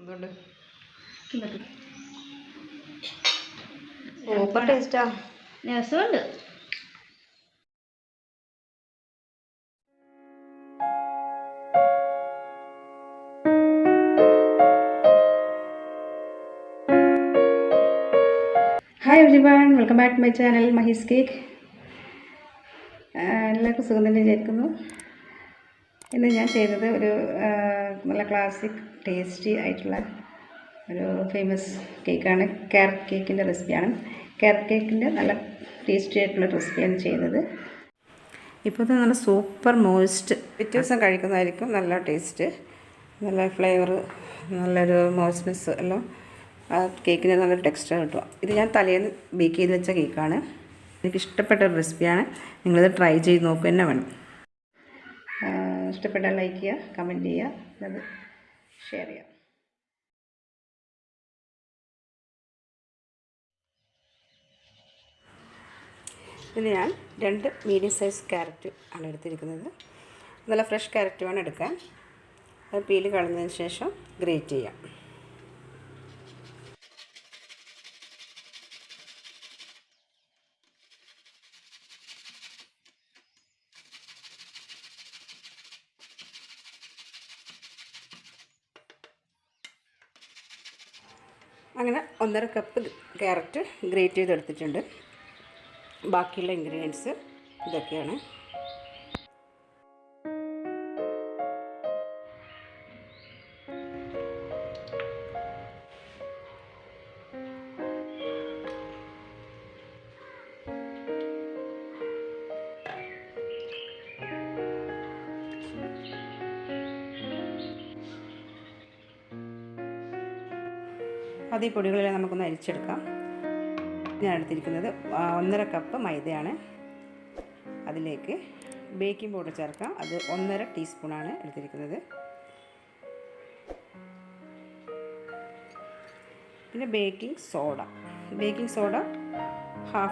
എന്തുകൊണ്ട് സൂപ്പർ ടേസ്റ്റാ. രസമുണ്ട്. Hi everyone, welcome back to my channel മഹീസ് കേക്ക്. എല്ലാവർക്കും സുഖം തന്നെ വിചാരിക്കുന്നു. ഇന്ന് ഞാൻ ചെയ്തത് ഒരു നല്ല ക്ലാസിക് ടേസ്റ്റി ആയിട്ടുള്ള ഒരു ഫേമസ് കേക്കാണ്. ക്യാരറ്റ് കേക്കിൻ്റെ റെസിപ്പിയാണ്. ക്യാരറ്റ് കേക്കിൻ്റെ നല്ല ടേസ്റ്റി ആയിട്ടുള്ള റെസിപ്പിയാണ് ചെയ്യുന്നത്. ഇപ്പോൾ ഇത് നല്ല സൂപ്പർ മോയ്സ്റ്റ്, പിറ്റേ ദിവസം കഴിക്കുന്നതായിരിക്കും നല്ല ടേസ്റ്റ്, നല്ല ഫ്ലേവർ, നല്ലൊരു മോയ്സ്റ്റ്നെസ് എല്ലാം ആ കേക്കിന് നല്ലൊരു ടെക്സ്ചർ കിട്ടുക. ഇത് ഞാൻ തലേന്ന് ബേക്ക് ചെയ്ത് വെച്ച കേക്കാണ്. എനിക്കിഷ്ടപ്പെട്ട ഒരു റെസിപ്പിയാണ്. നിങ്ങളിത് ട്രൈ ചെയ്ത് നോക്കുക തന്നെ വേണം. ഇഷ്ടപ്പെട്ടാൽ ലൈക്ക് ചെയ്യുക, കമൻറ്റ് ചെയ്യുക, അത് ഷെയർ ചെയ്യുക. ഇതിന് ഞാൻ 2 മീഡിയം സൈസ് ക്യാരറ്റ് ആണ് എടുത്തിരിക്കുന്നത്. നല്ല ഫ്രഷ് ക്യാരറ്റ് വേണം എടുക്കാൻ. അത് പീല് കളഞ്ഞതിന് ശേഷം ഗ്രേറ്റ് ചെയ്യാം. അങ്ങനെ 1.5 കപ്പ് ക്യാരറ്റ് ഗ്രേറ്റ് ചെയ്തെടുത്തിട്ടുണ്ട്. ബാക്കിയുള്ള ഇൻഗ്രീഡിയൻസ് ഇതൊക്കെയാണ്. അത് ഈ പൊടികളെല്ലാം നമുക്കൊന്ന് അരിച്ചെടുക്കാം. ഞാൻ എടുത്തിരിക്കുന്നത് 1.5 കപ്പ് മൈദയാണ്. അതിലേക്ക് ബേക്കിംഗ് പൗഡർ ചേർക്കാം. അത് 1.5 ടീസ്പൂണാണ് എടുത്തിരിക്കുന്നത്. പിന്നെ ബേക്കിംഗ് സോഡ 1/2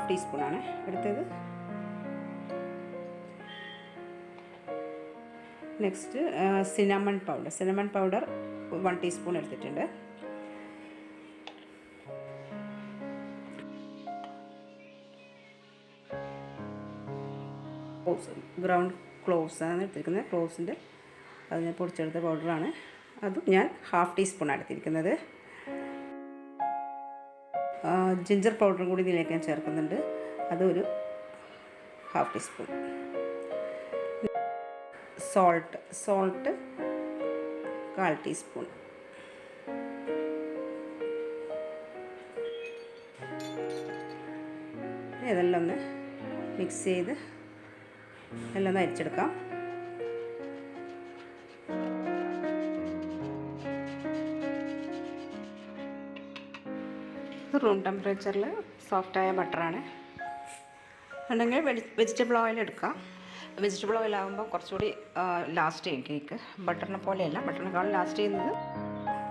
ടീസ്പൂണാണ് എടുത്തത്. നെക്സ്റ്റ് സിനമൺ പൗഡർ 1 ടീസ്പൂൺ എടുത്തിട്ടുണ്ട്. ഗ്രൗണ്ട് ക്ലോവ്സ് ആണ് എടുത്തിരിക്കുന്നത്. ക്ലോവ്സിൻ്റെ അത് ഞാൻ പൊടിച്ചെടുത്ത പൗഡറാണ്. അതും ഞാൻ 1/2 ടീസ്പൂണാണ് എടുത്തിരിക്കുന്നത്. ജിഞ്ചർ പൗഡറും കൂടി ഇതിലേക്ക് ഞാൻ ചേർക്കുന്നുണ്ട്. അതൊരു 1/2 ടീസ്പൂൺ. Salt 1/4 teaspoon. ഇതെല്ലാം ഒന്ന് മിക്സ് ചെയ്ത് എല്ലാം ഒന്ന് അരിച്ചെടുക്കാം. റൂം ടെമ്പറേച്ചറിൽ സോഫ്റ്റായ ബട്ടറാണ്. ഉണ്ടെങ്കിൽ വെജിറ്റബിൾ ഓയിൽ എടുക്കാം. വെജിറ്റബിൾ ഓയിൽ ആകുമ്പോൾ കുറച്ചുകൂടി ലാസ്റ്റ് ചെയ്യും കേക്ക്. ബട്ടറിനെ പോലെയല്ല, ബട്ടറിനേക്കാളും ലാസ്റ്റ് ചെയ്യുന്നത്.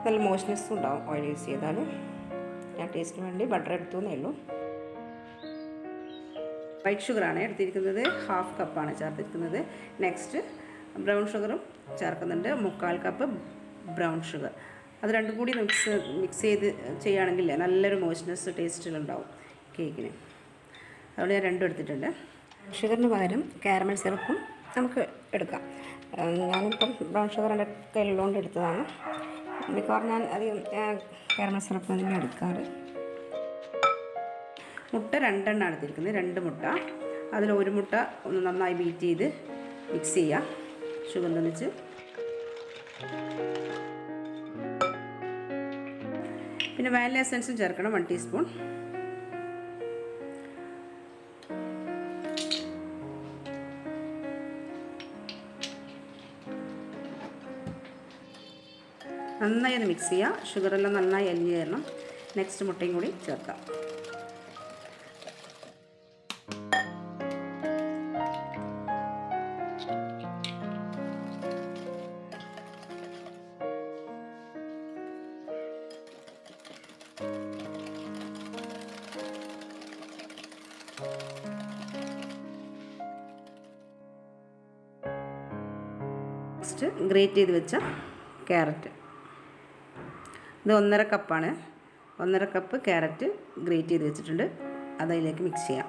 നല്ല മോയ്സ്റ്റ്നെസ്സും ഉണ്ടാവും ഓയിൽ യൂസ് ചെയ്താൽ. ഞാൻ ടേസ്റ്റിന് വേണ്ടി ബട്ടർ എടുത്തു എന്നേ ഉള്ളൂ. വൈറ്റ് ഷുഗറാണ് എടുത്തിരിക്കുന്നത്. 1/2 കപ്പാണ് ചേർത്തിരിക്കുന്നത്. നെക്സ്റ്റ് ബ്രൗൺ ഷുഗറും ചേർക്കുന്നുണ്ട്. 1/4 കപ്പ് ബ്രൗൺ ഷുഗർ. അത് രണ്ടും കൂടി മിക്സ് ചെയ്ത് ചെയ്യുകയാണെങ്കിൽ നല്ലൊരു മോയ്സ്റ്റ്നെസ് ടേസ്റ്റിലുണ്ടാവും കേക്കിന്. അതുകൊണ്ട് ഞാൻ രണ്ടും എടുത്തിട്ടുണ്ട്. ഷുഗറിന് പകരം കാരമൽ സിറപ്പും നമുക്ക് എടുക്കാം. ഞാനിപ്പം ബ്രൗൺ ഷുഗർ എൻ്റെ കയ്യിലുള്ളതുകൊണ്ട് എടുത്തതാണ്. മിക്കവാറും ഞാൻ അധികം കാരമൽ സിറപ്പ് തന്നെ എടുക്കാറ്. മുട്ട 2 എണ്ണം എടുത്തിരിക്കുന്നത്. 2 മുട്ട. അതിൽ 1 മുട്ട ഒന്ന് നന്നായി ബീറ്റ് ചെയ്ത് മിക്സ് ചെയ്യുക ഷുഗർ ഒന്നിച്ച്. പിന്നെ വാനില എസൻസും ചേർക്കണം 1 ടീസ്പൂൺ. നന്നായി ഒന്ന് മിക്സ് ചെയ്യുക. ഷുഗറെല്ലാം നന്നായി അലിഞ്ഞ് ചേരണം. നെക്സ്റ്റ് മുട്ടയും കൂടി ചേർക്കാം. നെക്സ്റ്റ് ഗ്രേറ്റ് ചെയ്ത് വെച്ച ക്യാരറ്റ് ഇത് 1.5 കപ്പാണ്. 1.5 കപ്പ് ക്യാരറ്റ് ഗ്രേറ്റ് ചെയ്ത് വെച്ചിട്ടുണ്ട്. അതിലേക്ക് മിക്സ് ചെയ്യാം.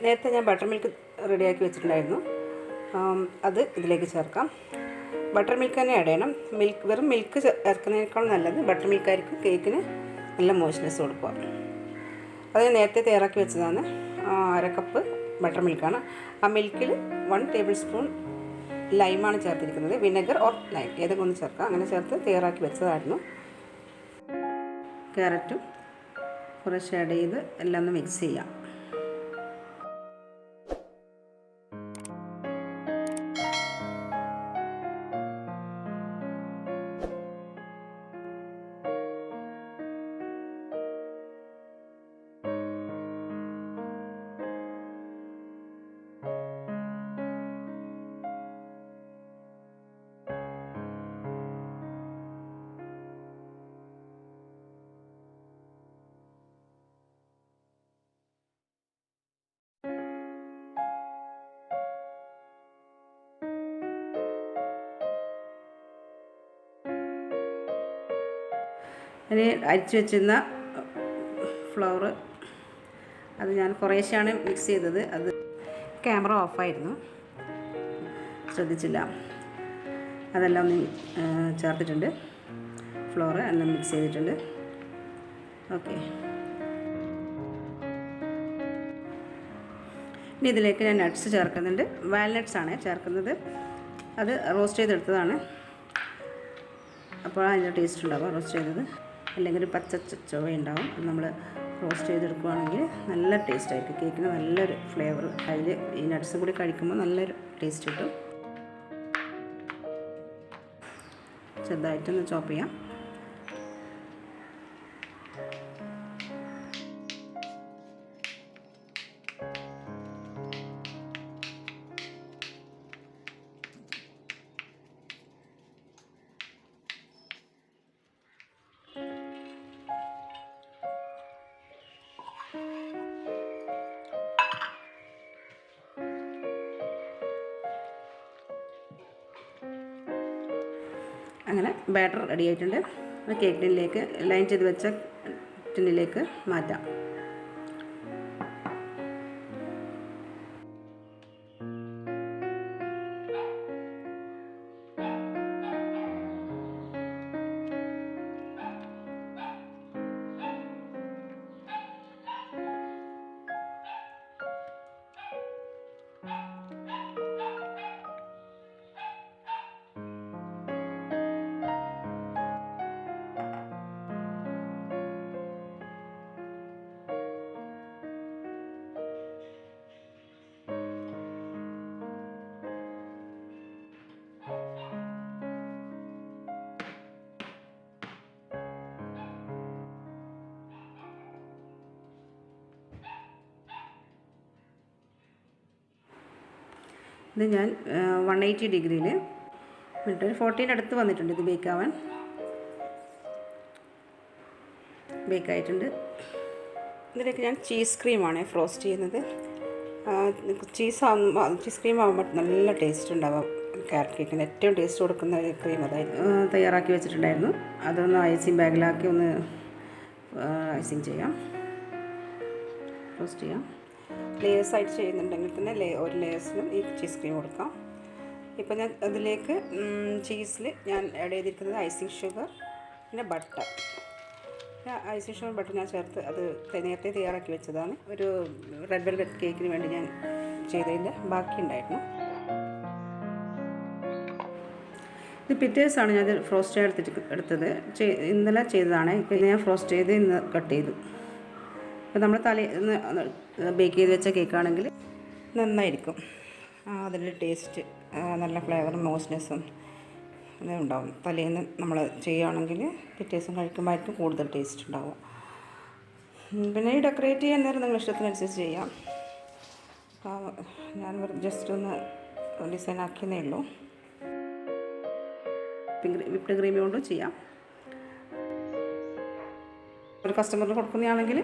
നേരത്തെ ഞാൻ ബട്ടർ മിൽക്ക് റെഡിയാക്കി വെച്ചിട്ടുണ്ടായിരുന്നു. അത് ഇതിലേക്ക് ചേർക്കാം. ബട്ടർ മിൽക്ക് തന്നെ ആഡ് ചെയ്യണം. വെറും മിൽക്ക് ചേർക്കുന്നതിനേക്കാൾ നല്ലത് ബട്ടർ മിൽക്കായിരിക്കും കേക്കിന് നല്ല മോയ്സ്നെസ് കൊടുക്കുക. അത് നേരത്തെ തയ്യാറാക്കി വെച്ചതാണ്. 1/2 കപ്പ് ബട്ടർ മിൽക്കാണ്. ആ മിൽക്കിൽ 1 ടേബിൾ സ്പൂൺ ലൈമാണ് ചേർത്തിരിക്കുന്നത്. വിനെഗർ ഓർ ലൈം ഏതൊക്കെ ഒന്ന് ചേർക്കാം. അങ്ങനെ ചേർത്ത് തയ്യാറാക്കി വെച്ചതായിരുന്നു. ക്യാരറ്റും കുറച്ച് ആഡ് ചെയ്ത് എല്ലാം ഒന്ന് മിക്സ് ചെയ്യാം. ഇനി അരിച്ചു വെച്ചിരുന്ന ഫ്ലവർ അത് ഞാൻ കുറേശ്ശെയാണ് മിക്സ് ചെയ്തത്. അത് ക്യാമറ ഓഫായിരുന്നു, ശ്രദ്ധിച്ചില്ല. അതെല്ലാം ഒന്ന് ചേർത്തിട്ടുണ്ട്. ഫ്ലോർ എല്ലാം മിക്സ് ചെയ്തിട്ടുണ്ട്. ഓക്കെ, ഇനി ഇതിലേക്ക് ഞാൻ നട്ട്സ് ചേർക്കുന്നുണ്ട്. വാൽനട്ട്സാണ് ചേർക്കുന്നത്. അത് റോസ്റ്റ് ചെയ്തെടുത്തതാണ്. അപ്പോൾ അതിൻ്റെ ടേസ്റ്റ് ഉണ്ടാവുക റോസ്റ്റ് ചെയ്തത്. അല്ലെങ്കിൽ ഒരു പച്ച ചുവയുണ്ടാവും. അത് നമ്മൾ റോസ്റ്റ് ചെയ്തെടുക്കുകയാണെങ്കിൽ നല്ല ടേസ്റ്റ് ആയിരിക്കും. കേക്കിന് നല്ലൊരു ഫ്ലേവർ അതിൽ ഈ നട്ട്സ് കൂടി കഴിക്കുമ്പോൾ നല്ലൊരു ടേസ്റ്റ് കിട്ടും. ചെറുതായിട്ടൊന്ന് ചോപ്പ് ചെയ്യാം. അങ്ങനെ ബാറ്റർ റെഡി ആയിട്ടുണ്ട്. കേക്ക് ടിന്നിലേക്ക് ലൈൻ ചെയ്ത് വെച്ച ടിന്നിലേക്ക് മാറ്റാം. ഇത് ഞാൻ 180 ഡിഗ്രിയിൽ എന്നിട്ട് 14 അടുത്ത് വന്നിട്ടുണ്ട്. ഇത് ബേക്കാവാൻ ബേക്കായിട്ടുണ്ട്. ഇതിലേക്ക് ഞാൻ ചീസ് ക്രീമാണ് ഫ്രോസ്റ്റ് ചെയ്യുന്നത്. ചീസ് ക്രീം ആകുമ്പോൾ നല്ല ടേസ്റ്റ് ഉണ്ടാവും. ക്യാരറ്റ് കേക്കിന് ഏറ്റവും ടേസ്റ്റ് കൊടുക്കുന്ന ഒരു ക്രീം അതായിരുന്നു തയ്യാറാക്കി വെച്ചിട്ടുണ്ടായിരുന്നു. അതൊന്ന് ഐസിങ് ബാഗിലാക്കി ഒന്ന് ഐസിങ് ചെയ്യാം, റോസ്റ്റ് ചെയ്യാം. ലെയേഴ്സായിട്ട് ചെയ്യുന്നുണ്ടെങ്കിൽ തന്നെ ഒരു ലെയേഴ്സിനും ഈ ചീസ് ക്രീം കൊടുക്കാം. ഇപ്പം ഞാൻ അതിലേക്ക് ചീസിൽ ഞാൻ ആഡ് ചെയ്തിരിക്കുന്നത് ഐസിങ് ഷുഗർ പിന്നെ ബട്ടർ. ഐസിങ് ഷുഗർ ബട്ടർ ഞാൻ ചേർത്ത് അത് നേരത്തെ തയ്യാറാക്കി വെച്ചതാണ്. ഒരു റെഡ് വെൽവെറ്റ് കേക്കിന് വേണ്ടി ഞാൻ ചെയ്തതിൻ്റെ ബാക്കി ഉണ്ടായിരുന്നു. ഇത് പിറ്റേ ദിവസമാണ് ഞാൻ ഫ്രോസ്റ്റ് എടുത്തത്. ഇന്നലെ ചെയ്തതാണ്. ഇപ്പം ഞാൻ ഫ്രോസ്റ്റ് ചെയ്ത് ഇന്ന് കട്ട് ചെയ്തു. ഇപ്പം നമ്മൾ ബേക്ക് ചെയ്ത് വെച്ച കേക്കാണെങ്കിൽ നന്നായിരിക്കും. അതിൻ്റെ ടേസ്റ്റ് നല്ല ഫ്ലേവറും മോയ്സ്നെസ്സും എല്ലാം ഉണ്ടാവും. തലേന്ന് നമ്മൾ ചെയ്യുകയാണെങ്കിൽ പിറ്റേ ദിവസം കഴിക്കുമ്പോഴായിരിക്കും കൂടുതൽ ടേസ്റ്റ് ഉണ്ടാവും. പിന്നെ ഈ ഡെക്കറേറ്റ് ചെയ്യാൻ നേരം നിങ്ങൾ ഇഷ്ടത്തിനനുസരിച്ച് ചെയ്യാം. ഞാൻ ജസ്റ്റ് ഒന്ന് ഡിസൈൻ ആക്കിയെന്നേ ഉള്ളൂ. വിപ്ഡ് ക്രീം കൊണ്ടും ചെയ്യാം. ഒരു കസ്റ്റമറിന് കൊടുക്കുന്നതാണെങ്കിൽ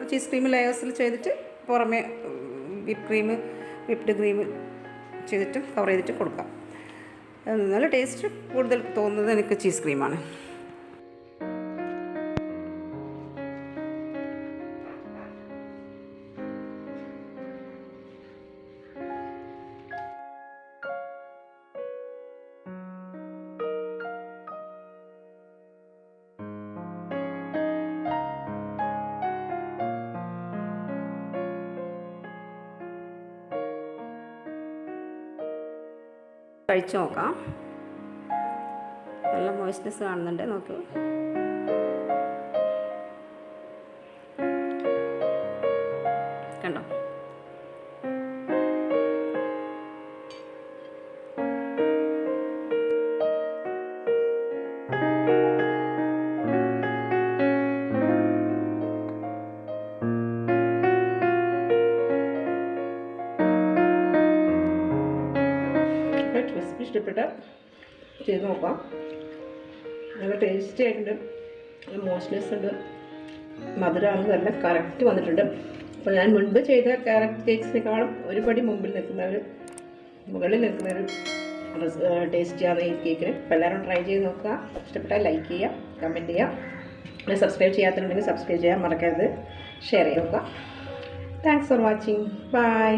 ചീസ് ക്രീം ലെയേഴ്സിൽ ചെയ്തിട്ട് പുറമേ വിപ്ഡ് ക്രീം ചെയ്തിട്ട് കവർ ചെയ്തിട്ട് കൊടുക്കാം. നല്ല ടേസ്റ്റ് കൂടുതൽ തോന്നുന്നത് എനിക്ക് ചീസ് ക്രീമാണ്. കഴിച്ചു നോക്കാം. നല്ല മോയ്സ്നെസ് കാണുന്നുണ്ട്, നോക്കൂ. കണ്ടോ? റെസിപ്പി ഇഷ്ടപ്പെട്ട ചെയ്ത് നോക്കാം. നല്ല ടേസ്റ്റി ആയിട്ടുണ്ട്, നല്ല മോയ്സ്നെസ് ഉണ്ട്, മധുരമാണ് എല്ലാം കറക്റ്റ് വന്നിട്ടുണ്ട്. അപ്പോൾ ഞാൻ മുൻപ് ചെയ്ത ക്യാരറ്റ് കേക്ക്സിനേക്കാളും ഒരു പടി മുകളിൽ നിൽക്കുന്ന ഒരു ടേസ്റ്റിയാണ് ഈ കേക്കിന്. അപ്പോൾ എല്ലാവരും ട്രൈ ചെയ്ത് നോക്കുക. ഇഷ്ടപ്പെട്ടാൽ ലൈക്ക് ചെയ്യുക, കമൻറ്റ് ചെയ്യുക. സബ്സ്ക്രൈബ് ചെയ്യാത്തുണ്ടെങ്കിൽ സബ്സ്ക്രൈബ് ചെയ്യാൻ മറക്കരുത്. ഷെയർ ചെയ്ത് നോക്കുക. Thanks for watching. ബൈ.